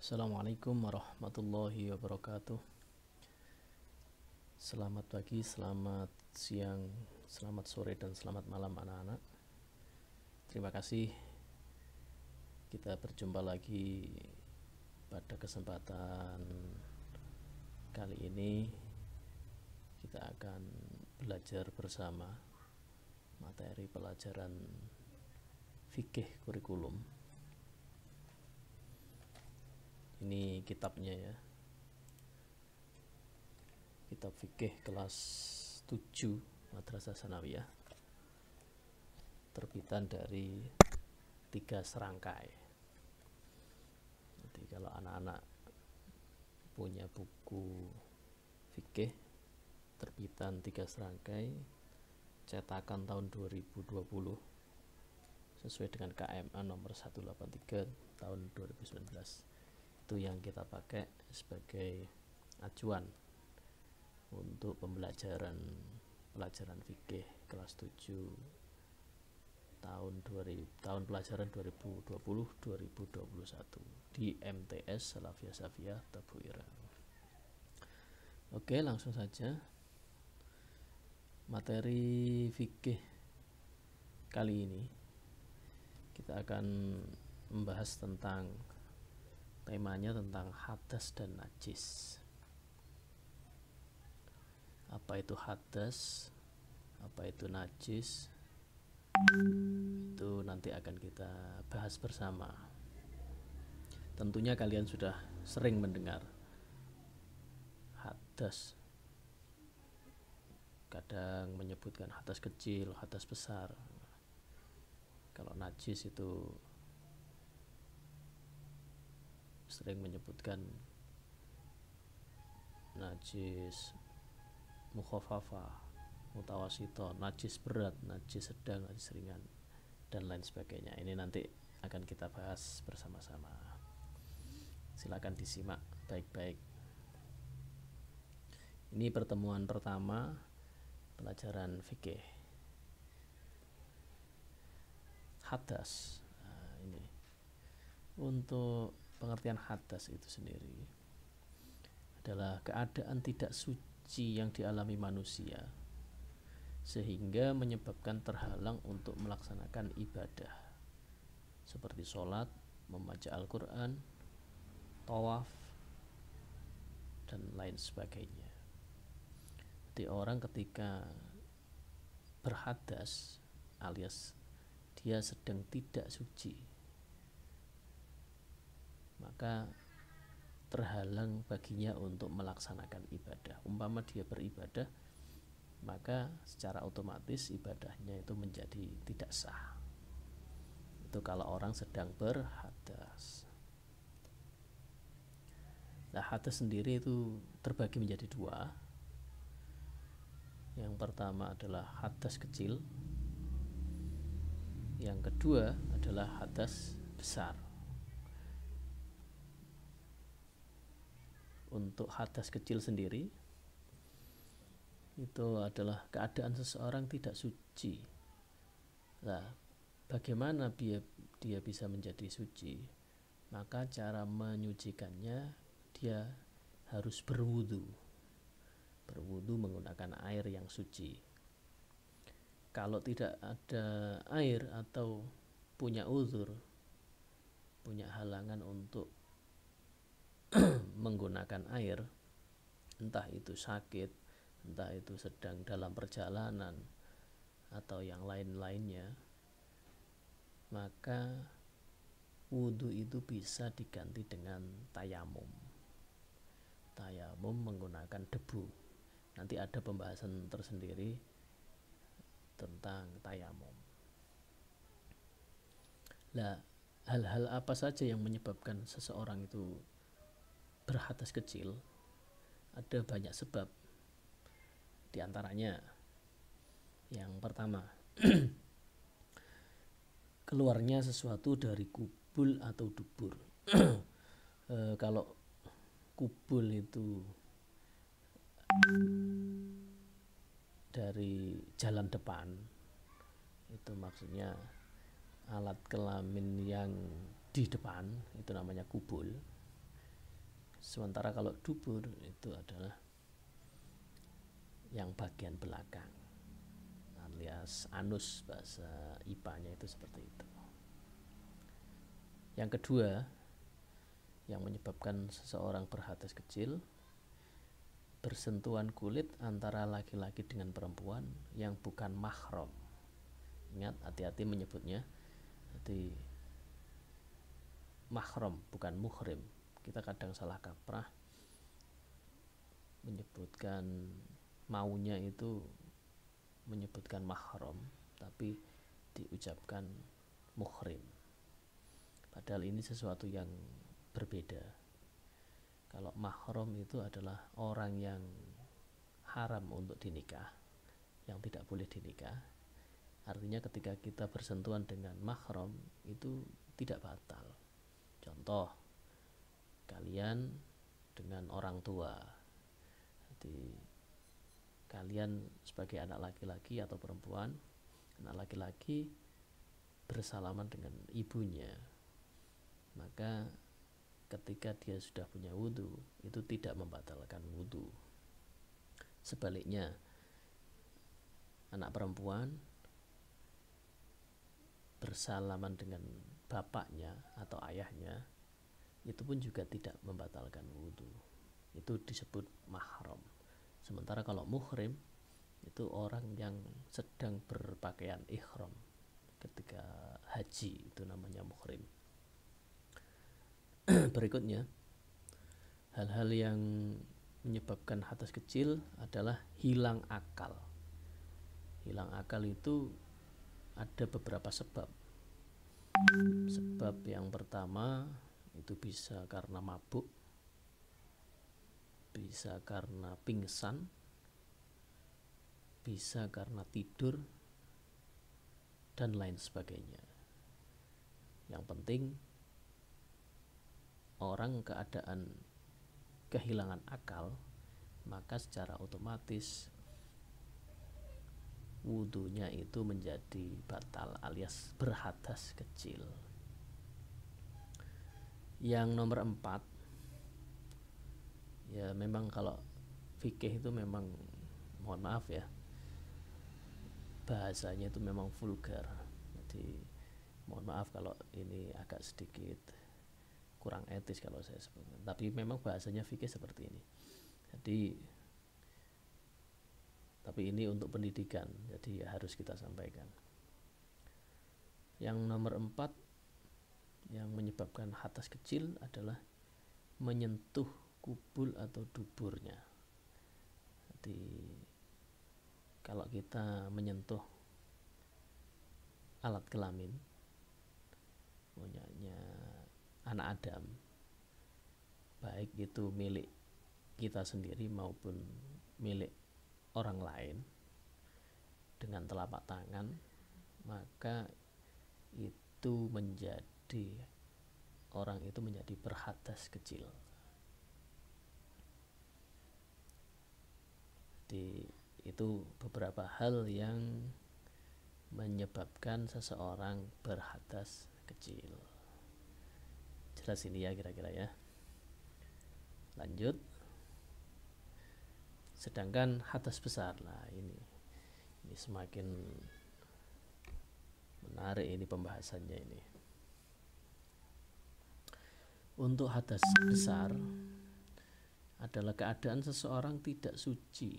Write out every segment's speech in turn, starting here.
Assalamualaikum warahmatullahi wabarakatuh. Selamat pagi, selamat siang, selamat sore, dan selamat malam anak-anak. Terima kasih kita berjumpa lagi pada kesempatan kali ini. Kita akan belajar bersama materi pelajaran fikih kurikulum. Ini kitabnya ya, kitab fikih kelas 7 Madrasah Sanawiyah, terbitan dari 3 serangkai. Jadi kalau anak-anak punya buku fikih terbitan 3 serangkai, cetakan tahun 2020 sesuai dengan KMA nomor 183 tahun 2019, itu yang kita pakai sebagai acuan untuk pelajaran fikih kelas 7 tahun pelajaran 2020-2021 di MTS Salafiyah Safiyah Tabuira. Oke, langsung saja. Materi fikih kali ini kita akan membahas tentang temanya tentang hadas dan najis. Apa itu hadas, apa itu najis, itu nanti akan kita bahas bersama. Tentunya kalian sudah sering mendengar hadas, kadang menyebutkan hadas kecil, hadas besar. Kalau najis itu sering menyebutkan najis mukhafafah, mutawasito, najis berat, najis sedang, najis ringan, dan lain sebagainya. Ini nanti akan kita bahas bersama-sama. Silakan disimak baik-baik. Ini pertemuan pertama pelajaran fikih. Hadas. Nah, ini untuk pengertian hadas itu sendiri adalah keadaan tidak suci yang dialami manusia sehingga menyebabkan terhalang untuk melaksanakan ibadah seperti sholat, membaca Al-Quran, tawaf, dan lain sebagainya. Jadi orang ketika berhadas alias dia sedang tidak suci, maka terhalang baginya untuk melaksanakan ibadah. Umpama dia beribadah, maka secara otomatis ibadahnya itu menjadi tidak sah. Itu kalau orang sedang berhadas. Nah, hadas sendiri itu terbagi menjadi 2. Yang pertama adalah hadas kecil, yang kedua adalah hadas besar. Untuk hadas kecil sendiri itu adalah keadaan seseorang tidak suci. Nah, bagaimana dia bisa menjadi suci? Maka cara menyucikannya dia harus berwudu menggunakan air yang suci. Kalau tidak ada air atau punya uzur, punya halangan untuk menggunakan air, entah itu sakit, entah itu sedang dalam perjalanan, atau yang lain-lainnya, maka wudhu itu bisa diganti dengan tayamum menggunakan debu. Nanti ada pembahasan tersendiri tentang tayamum. Nah, hal-hal apa saja yang menyebabkan seseorang itu berhadas kecil? Ada banyak sebab. Di antaranya yang pertama, keluarnya sesuatu dari kubul atau dubur. Kalau kubul itu dari jalan depan, itu maksudnya alat kelamin yang di depan, itu namanya kubul. Sementara kalau dubur itu adalah yang bagian belakang, alias anus, bahasa IPA-nya itu seperti itu. Yang kedua, yang menyebabkan seseorang berhadas kecil, bersentuhan kulit antara laki-laki dengan perempuan yang bukan mahram. Ingat, hati-hati menyebutnya. Jadi mahram bukan muhrim. Kita kadang salah kaprah menyebutkan maunya itu menyebutkan mahram, tapi diucapkan muhrim. Padahal ini sesuatu yang berbeda. Kalau mahram itu adalah orang yang haram untuk dinikah, yang tidak boleh dinikah. Artinya ketika kita bersentuhan dengan mahram itu tidak batal. Contoh, kalian dengan orang tua, jadi kalian sebagai anak laki-laki atau perempuan, anak laki-laki bersalaman dengan ibunya, maka ketika dia sudah punya wudhu itu tidak membatalkan wudhu. Sebaliknya, anak perempuan bersalaman dengan bapaknya atau ayahnya itu pun juga tidak membatalkan wudhu. Itu disebut mahram. Sementara kalau muhrim itu orang yang sedang berpakaian ihram ketika haji, itu namanya muhrim. Berikutnya, hal-hal yang menyebabkan hadas kecil adalah hilang akal. Hilang akal itu ada beberapa sebab. Sebab yang pertama itu bisa karena mabuk, bisa karena pingsan, bisa karena tidur, dan lain sebagainya. Yang penting orang keadaan kehilangan akal, maka secara otomatis wudhunya itu menjadi batal alias berhadas kecil. Yang nomor 4, ya memang kalau fikih itu memang, mohon maaf ya, bahasanya itu memang vulgar. Jadi mohon maaf kalau ini agak sedikit kurang etis kalau saya sebutkan, tapi memang bahasanya fikih seperti ini. Tapi ini untuk pendidikan, jadi harus kita sampaikan. Yang nomor 4 yang menyebabkan hadas kecil adalah menyentuh kubul atau duburnya. Jadi kalau kita menyentuh alat kelamin punyanya anak Adam, baik itu milik kita sendiri maupun milik orang lain, dengan telapak tangan, maka itu orang itu menjadi berhadas kecil. Jadi itu beberapa hal yang menyebabkan seseorang berhadas kecil. Jelas ini ya kira-kira ya. Lanjut. Sedangkan hadas besar, lah ini semakin menarik ini pembahasannya ini. Untuk hadas besar adalah keadaan seseorang tidak suci,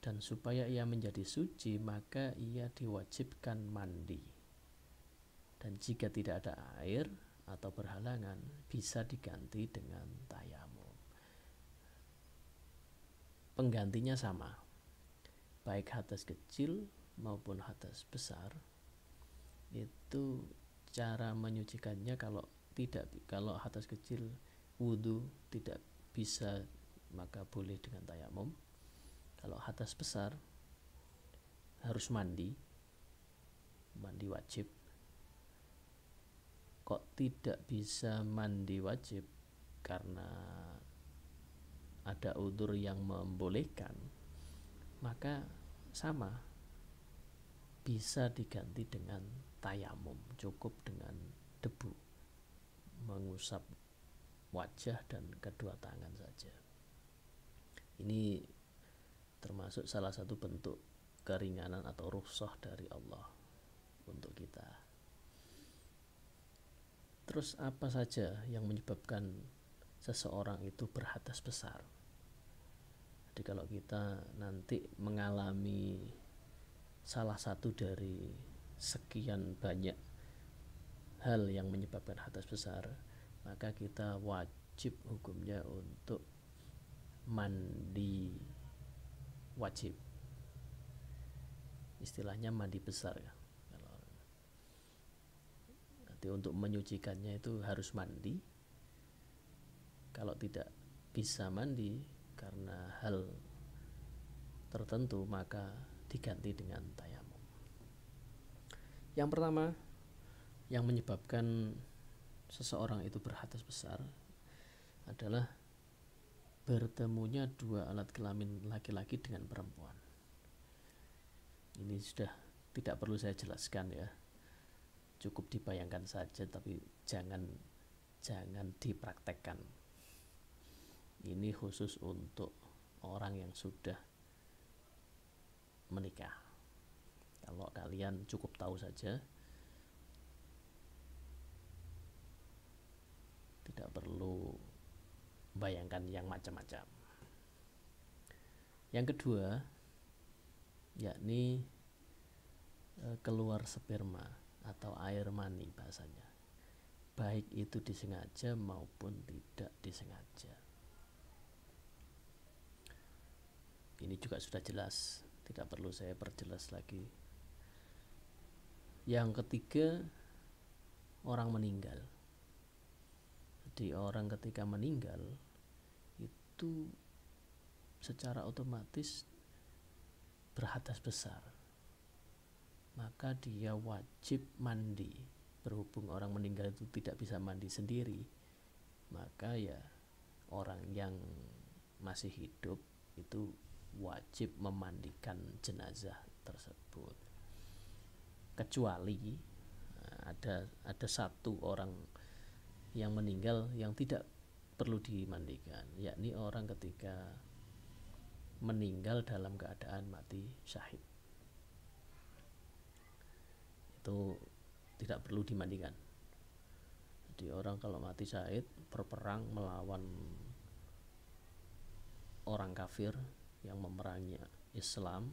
dan supaya ia menjadi suci maka ia diwajibkan mandi, dan jika tidak ada air atau berhalangan bisa diganti dengan tayamum. Penggantinya sama, baik hadas kecil maupun hadas besar. Itu cara menyucikannya, kalau hadas kecil wudhu tidak bisa maka boleh dengan tayamum. Kalau hadas besar harus mandi wajib. Kok tidak bisa mandi wajib? Karena ada udzur yang membolehkan, maka sama, bisa diganti dengan tayamum, cukup dengan debu, mengusap wajah dan kedua tangan saja. Ini termasuk salah satu bentuk keringanan atau rukhsah dari Allah untuk kita. Terus apa saja yang menyebabkan seseorang itu berhadas besar? Jadi kalau kita nanti mengalami salah satu dari sekian banyak hal yang menyebabkan hadas besar, maka kita wajib hukumnya untuk mandi wajib. Istilahnya mandi besar ya. Nanti untuk menyucikannya itu harus mandi. Kalau tidak bisa mandi karena hal tertentu, maka diganti dengan tayamum. Yang pertama yang menyebabkan seseorang itu berhadas besar adalah bertemunya dua alat kelamin laki-laki dengan perempuan. Ini sudah tidak perlu saya jelaskan ya, cukup dibayangkan saja, tapi jangan dipraktekkan. Ini khusus untuk orang yang sudah menikah. Kalau kalian cukup tahu saja, tidak perlu bayangkan yang macam-macam. Yang kedua, yakni keluar sperma atau air mani bahasanya, baik itu disengaja maupun tidak disengaja. Ini juga sudah jelas, tidak perlu saya perjelas lagi. Yang ketiga, orang meninggal. Jadi orang ketika meninggal itu secara otomatis berhadas besar, maka dia wajib mandi. Berhubung orang meninggal itu tidak bisa mandi sendiri, maka ya orang yang masih hidup itu wajib memandikan jenazah tersebut. Kecuali ada satu orang yang meninggal yang tidak perlu dimandikan, yakni orang ketika meninggal dalam keadaan mati syahid. Itu tidak perlu dimandikan. Jadi orang kalau mati syahid berperang melawan orang kafir yang memerangi Islam,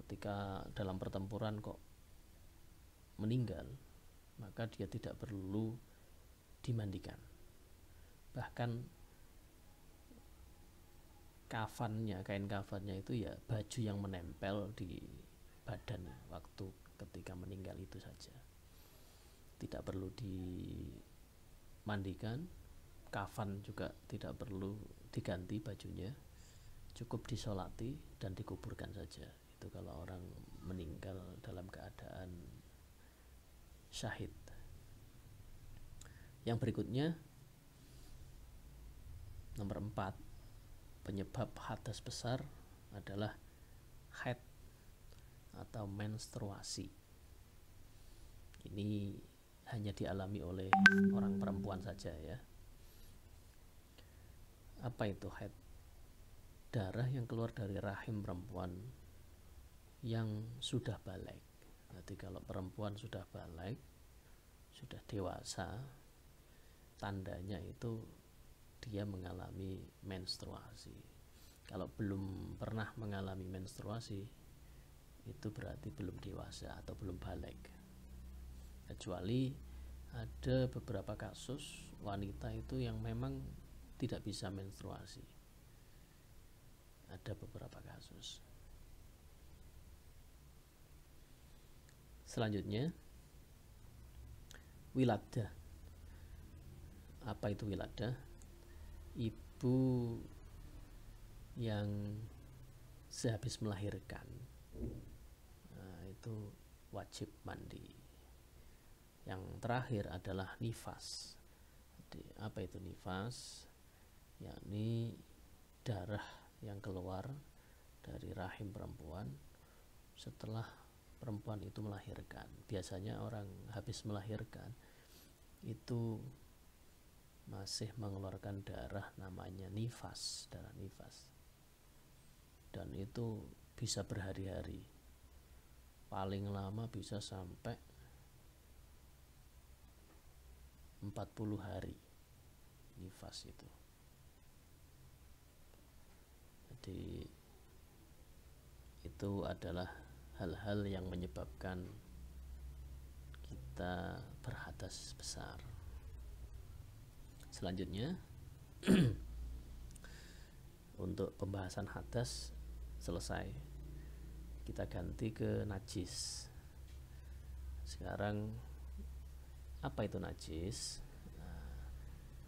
ketika dalam pertempuran kok meninggal, maka dia tidak perlu dimandikan. Bahkan kafannya, kain kafannya itu ya baju yang menempel di badan waktu ketika meninggal itu saja, tidak perlu dimandikan. Kafan juga tidak perlu diganti bajunya, cukup disolati dan dikuburkan saja. Itu kalau orang meninggal dalam keadaan syahid. Yang berikutnya, nomor 4, penyebab hadas besar adalah haid atau menstruasi. Ini hanya dialami oleh orang perempuan saja ya. Apa itu haid? Darah yang keluar dari rahim perempuan yang sudah balik. Jadi kalau perempuan sudah balik, sudah dewasa, tandanya itu dia mengalami menstruasi. Kalau belum pernah mengalami menstruasi, itu berarti belum dewasa atau belum balik. Kecuali ada beberapa kasus wanita itu yang memang tidak bisa menstruasi. Ada beberapa kasus. Selanjutnya, wiladah. Apa itu wiladah? Ibu yang sehabis melahirkan, nah, itu wajib mandi. Yang terakhir adalah nifas. Jadi, apa itu nifas? Yakni darah yang keluar dari rahim perempuan setelah perempuan itu melahirkan. Biasanya orang habis melahirkan itu masih mengeluarkan darah namanya nifas, darah nifas. Dan itu bisa berhari-hari, paling lama bisa sampai 40 hari nifas itu. Jadi itu adalah hal-hal yang menyebabkan kita berhadas besar. Selanjutnya untuk pembahasan hadas selesai, kita ganti ke najis. Sekarang apa itu najis?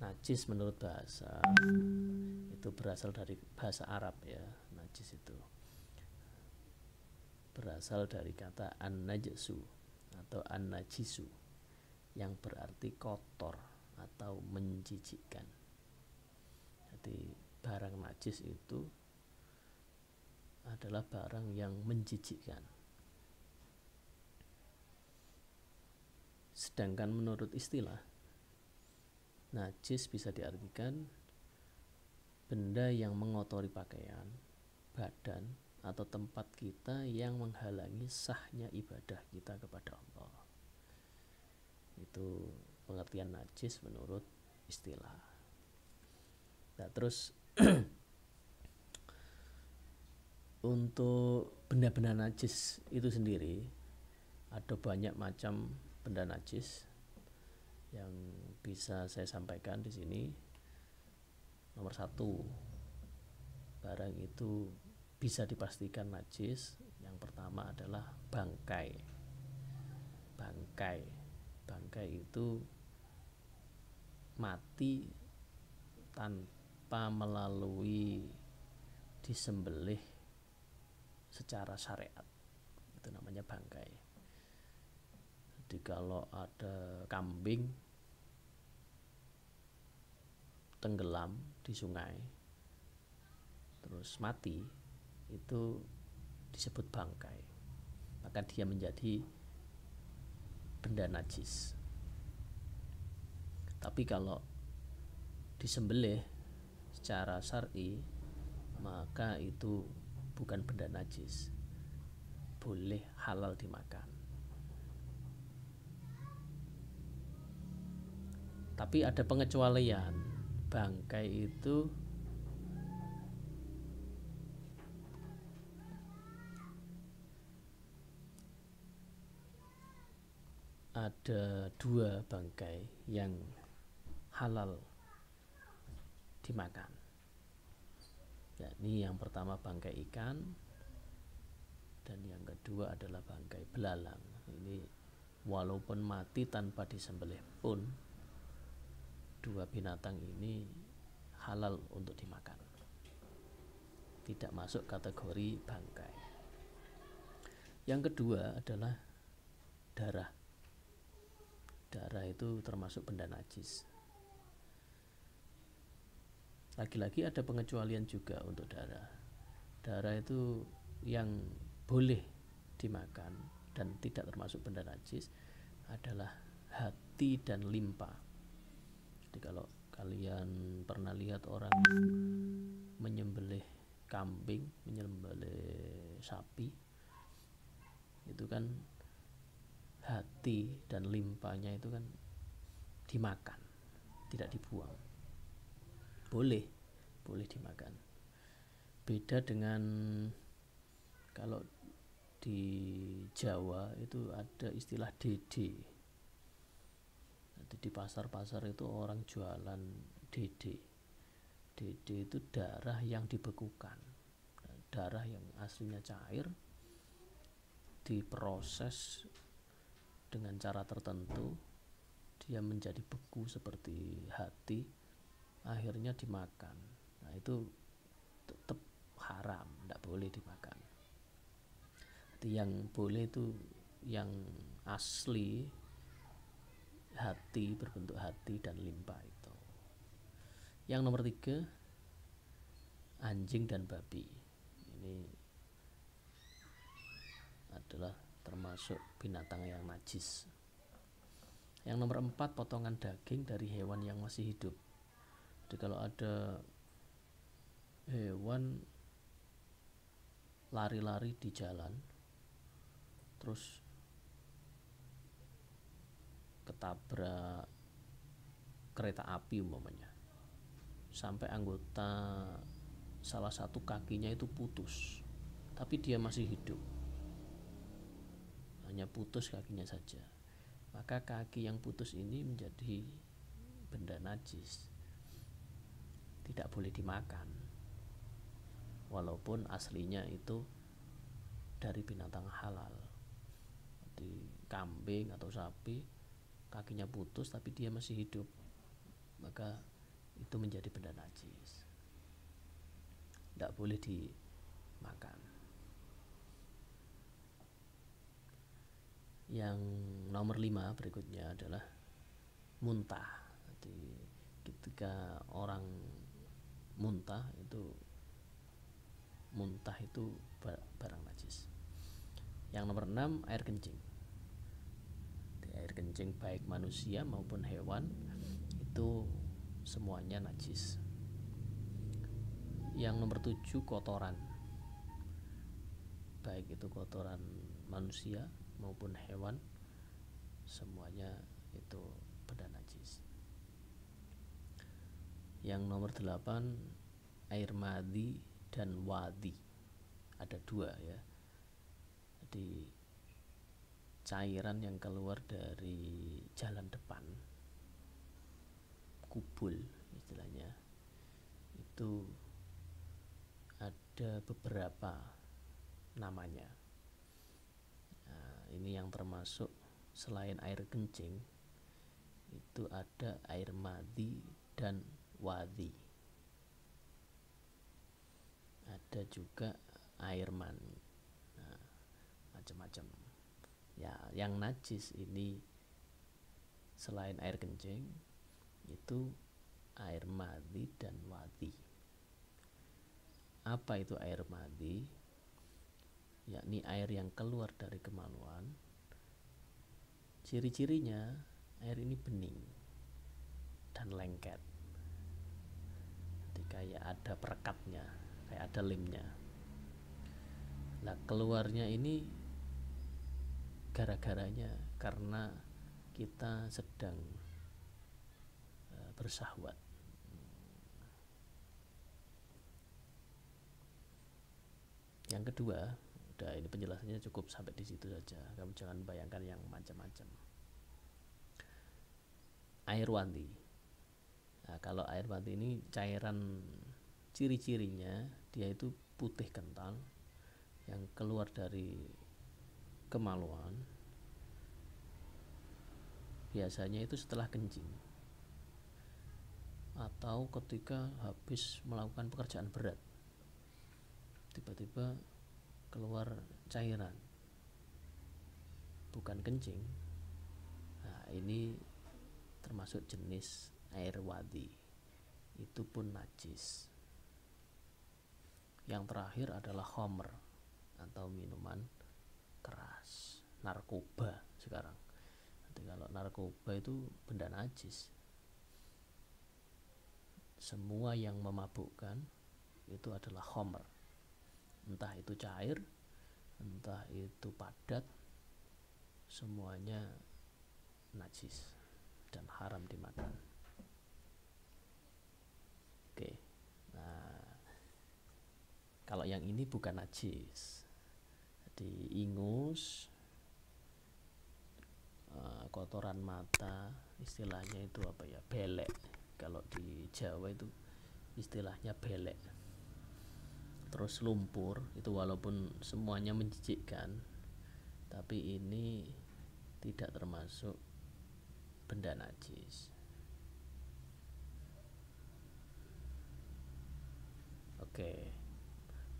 Najis menurut bahasa itu berasal dari bahasa Arab ya. Najis itu berasal dari kata an-najsu atau an-najisu yang berarti kotor atau menjijikkan. Jadi barang najis itu adalah barang yang menjijikkan. Sedangkan menurut istilah, najis bisa diartikan benda yang mengotori pakaian, badan, atau tempat kita yang menghalangi sahnya ibadah kita kepada Allah. Itu pengertian najis menurut istilah. Nah, terus untuk benda-benda najis itu sendiri ada banyak macam benda najis yang bisa saya sampaikan di sini. Nomor 1, barang itu bisa dipastikan najis. Yang pertama adalah bangkai. Bangkai itu mati tanpa melalui disembelih secara syariat, itu namanya bangkai. Jadi kalau ada kambing tenggelam di sungai terus mati, itu disebut bangkai, maka dia menjadi benda najis. Tapi kalau disembelih secara syar'i, maka itu bukan benda najis, boleh halal dimakan. Tapi ada pengecualian. Bangkai itu ada 2 bangkai yang halal dimakan. Yakni yang pertama bangkai ikan, dan yang kedua adalah bangkai belalang. Ini walaupun mati tanpa disembelih pun, 2 binatang ini halal untuk dimakan, tidak masuk kategori bangkai. Yang kedua adalah darah. Darah itu termasuk benda najis. Lagi-lagi ada pengecualian juga untuk darah. Darah itu yang boleh dimakan dan tidak termasuk benda najis adalah hati dan limpa. Jadi kalau kalian pernah lihat orang menyembelih kambing, menyembelih sapi, itu kan hati dan limpanya itu kan dimakan, tidak dibuang. Boleh dimakan. Beda dengan kalau di Jawa itu ada istilah dede. Nanti di pasar-pasar itu orang jualan dede. Dede itu darah yang dibekukan, darah yang aslinya cair diproses dengan cara tertentu, dia menjadi beku seperti hati, akhirnya dimakan. Nah, itu tetap haram, tidak boleh dimakan. Jadi yang boleh itu yang asli hati, berbentuk hati dan limpa itu. Yang nomor 3, anjing dan babi. Ini adalah termasuk binatang yang najis. Yang nomor 4, potongan daging dari hewan yang masih hidup. Jadi kalau ada hewan lari-lari di jalan terus ketabrak kereta api umpamanya, sampai anggota salah satu kakinya itu putus, tapi dia masih hidup, hanya putus kakinya saja, maka kaki yang putus ini menjadi benda najis, tidak boleh dimakan, walaupun aslinya itu dari binatang halal. Di kambing atau sapi kakinya putus tapi dia masih hidup, maka itu menjadi benda najis, tidak boleh dimakan. Yang nomor 5 berikutnya adalah muntah. Jadi ketika orang muntah itu barang najis. Yang nomor 6, air kencing. Air kencing baik manusia maupun hewan itu semuanya najis. Yang nomor 7, kotoran. Baik itu kotoran manusia maupun hewan, semuanya itu benda najis. Yang nomor 8, air madi dan wadi. Ada 2 ya. Jadi cairan yang keluar dari jalan depan, kubul istilahnya, itu ada beberapa namanya. Nah, ini yang termasuk selain air kencing itu ada air madi dan wadi, ada juga air mani. Nah, macam-macam ya. Yang najis ini selain air kencing itu air madi dan wadi. Apa itu air madi? Yakni air yang keluar dari kemaluan. Ciri-cirinya air ini bening dan lengket, jadi kayak ada perekatnya, kayak ada lemnya. Nah, keluarnya ini gara-garanya karena kita sedang bersahwat. Yang kedua, udah, ini penjelasannya cukup sampai di situ saja. Kamu jangan bayangkan yang macam-macam. Air wadi. Nah, kalau air wadi ini cairan, ciri-cirinya dia itu putih kental yang keluar dari kemaluan. Biasanya itu setelah kencing atau ketika habis melakukan pekerjaan berat, tiba-tiba keluar cairan, bukan kencing. Nah, ini termasuk jenis air wadi, itu pun najis. Yang terakhir adalah khamr atau minuman keras, narkoba sekarang. Nanti kalau narkoba itu benda najis. Semua yang memabukkan itu adalah khamr, entah itu cair, entah itu padat, semuanya najis dan haram dimakan. Oke. Nah, kalau yang ini bukan najis. Jadi ingus, kotoran mata, istilahnya itu apa ya, belek. Kalau di Jawa itu istilahnya belek. Terus lumpur, itu walaupun semuanya menjijikkan, tapi ini tidak termasuk benda najis. Oke,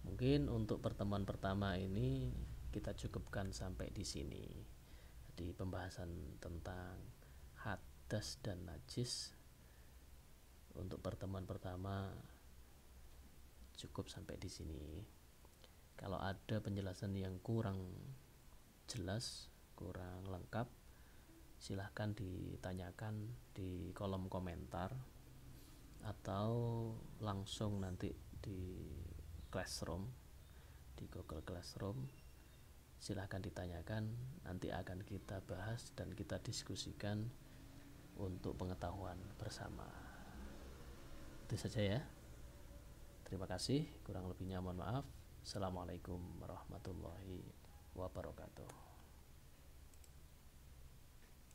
mungkin untuk pertemuan pertama ini kita cukupkan sampai di sini. Di pembahasan tentang hadas dan najis untuk pertemuan pertama cukup sampai di sini. Kalau ada penjelasan yang kurang jelas, kurang lengkap, silahkan ditanyakan di kolom komentar atau langsung nanti di Classroom, di Google Classroom. Silahkan ditanyakan, nanti akan kita bahas dan kita diskusikan untuk pengetahuan bersama. Itu saja ya. Terima kasih, kurang lebihnya mohon maaf. Assalamualaikum warahmatullahi wabarakatuh.